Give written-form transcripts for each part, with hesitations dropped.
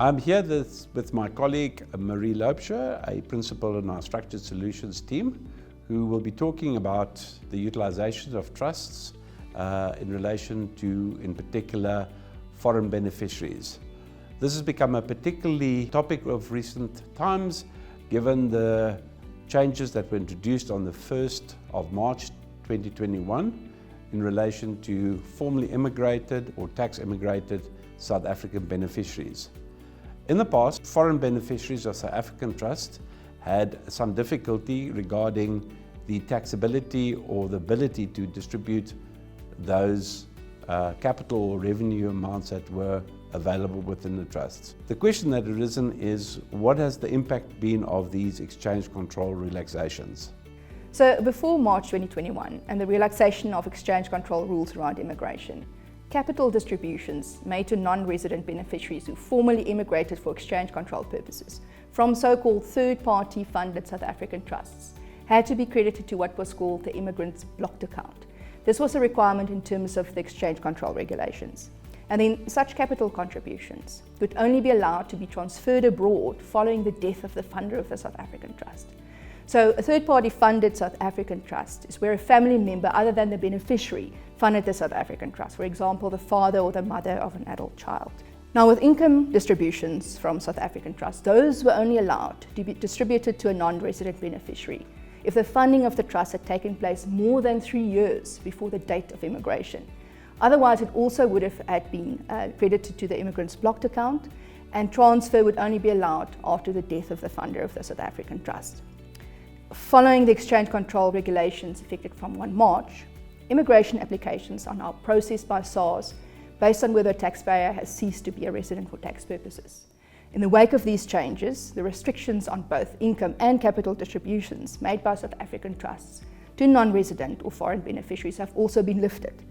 I'm here with my colleague Marie Loubser, a principal in our Structured Solutions team, who will be talking about the utilization of trusts in relation to, in particular, foreign beneficiaries. This has become a particularly topic of recent times, given the changes that were introduced on the 1st of March 2021 in relation to formerly immigrated or tax immigrated South African beneficiaries. In the past, foreign beneficiaries of South African trusts had some difficulty regarding the taxability or the ability to distribute those capital or revenue amounts that were available within the trusts. The question that arisen is, what has the impact been of these exchange control relaxations? So before March 2021 and the relaxation of exchange control rules around immigration, capital distributions made to non-resident beneficiaries who formerly immigrated for exchange control purposes from so-called third-party funded South African trusts had to be credited to what was called the immigrant's blocked account. This was a requirement in terms of the exchange control regulations. And then such capital contributions would only be allowed to be transferred abroad following the death of the funder of the South African trust. So a third-party funded South African trust is where a family member other than the beneficiary funded the South African trust, for example, the father or the mother of an adult child. Now, with income distributions from South African trusts, those were only allowed to be distributed to a non-resident beneficiary if the funding of the trust had taken place more than 3 years before the date of immigration. Otherwise, it also would have had been credited to the immigrant's blocked account, and transfer would only be allowed after the death of the funder of the South African trust. Following the exchange control regulations effective from 1 March, immigration applications are now processed by SARS based on whether a taxpayer has ceased to be a resident for tax purposes. In the wake of these changes, the restrictions on both income and capital distributions made by South African trusts to non-resident or foreign beneficiaries have also been lifted.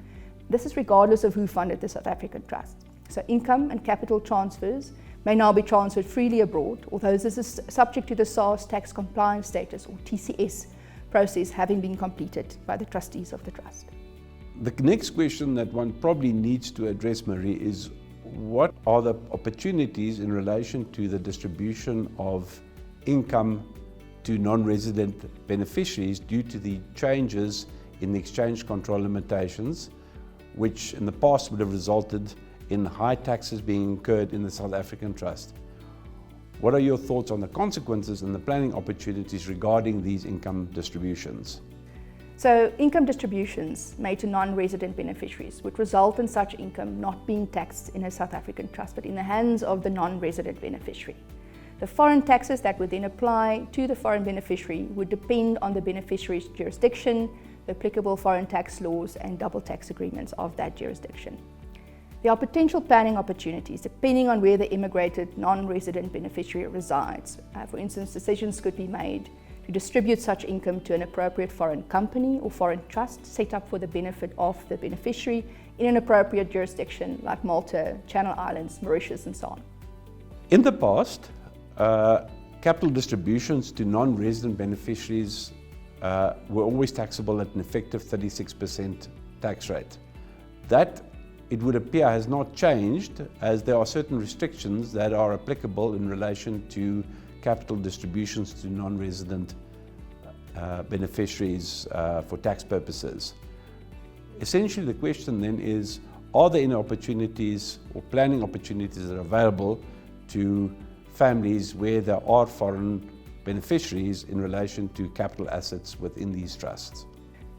This is regardless of who funded the South African trust. So income and capital transfers may now be transferred freely abroad, although this is subject to the SARS tax compliance status or TCS process having been completed by the trustees of the trust. The next question that one probably needs to address, Marie, is what are the opportunities in relation to the distribution of income to non-resident beneficiaries due to the changes in the exchange control limitations, which in the past would have resulted in high taxes being incurred in the South African trust. What are your thoughts on the consequences and the planning opportunities regarding these income distributions? So income distributions made to non-resident beneficiaries would result in such income not being taxed in a South African trust, but in the hands of the non-resident beneficiary. The foreign taxes that would then apply to the foreign beneficiary would depend on the beneficiary's jurisdiction, the applicable foreign tax laws and double tax agreements of that jurisdiction. There are potential planning opportunities depending on where the immigrated non-resident beneficiary resides. For instance, decisions could be made to distribute such income to an appropriate foreign company or foreign trust set up for the benefit of the beneficiary in an appropriate jurisdiction like Malta, Channel Islands, Mauritius and so on. In the past, capital distributions to non-resident beneficiaries were always taxable at an effective 36% tax rate. That, it would appear, has not changed, as there are certain restrictions that are applicable in relation to capital distributions to non-resident beneficiaries for tax purposes. Essentially, the question then is, are there any opportunities or planning opportunities that are available to families where there are foreign beneficiaries in relation to capital assets within these trusts?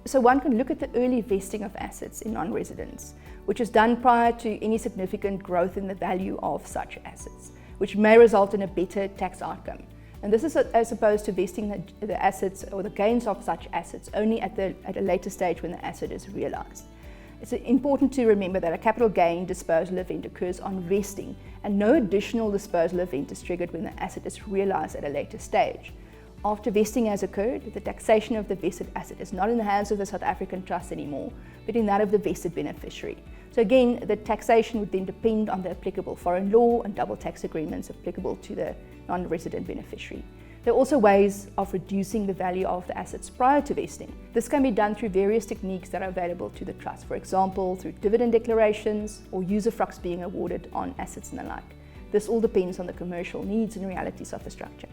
So one can look at the early vesting of assets in non-residents, which is done prior to any significant growth in the value of such assets, which may result in a better tax outcome. And this is as opposed to vesting the assets or the gains of such assets only at a later stage when the asset is realized. It's important to remember that a capital gain disposal event occurs on vesting, and no additional disposal event is triggered when the asset is realized at a later stage. After vesting has occurred, the taxation of the vested asset is not in the hands of the South African trust anymore, but in that of the vested beneficiary. So again, the taxation would then depend on the applicable foreign law and double tax agreements applicable to the non-resident beneficiary. There are also ways of reducing the value of the assets prior to vesting. This can be done through various techniques that are available to the trust, for example, through dividend declarations or usufructs being awarded on assets and the like. This all depends on the commercial needs and realities of the structure.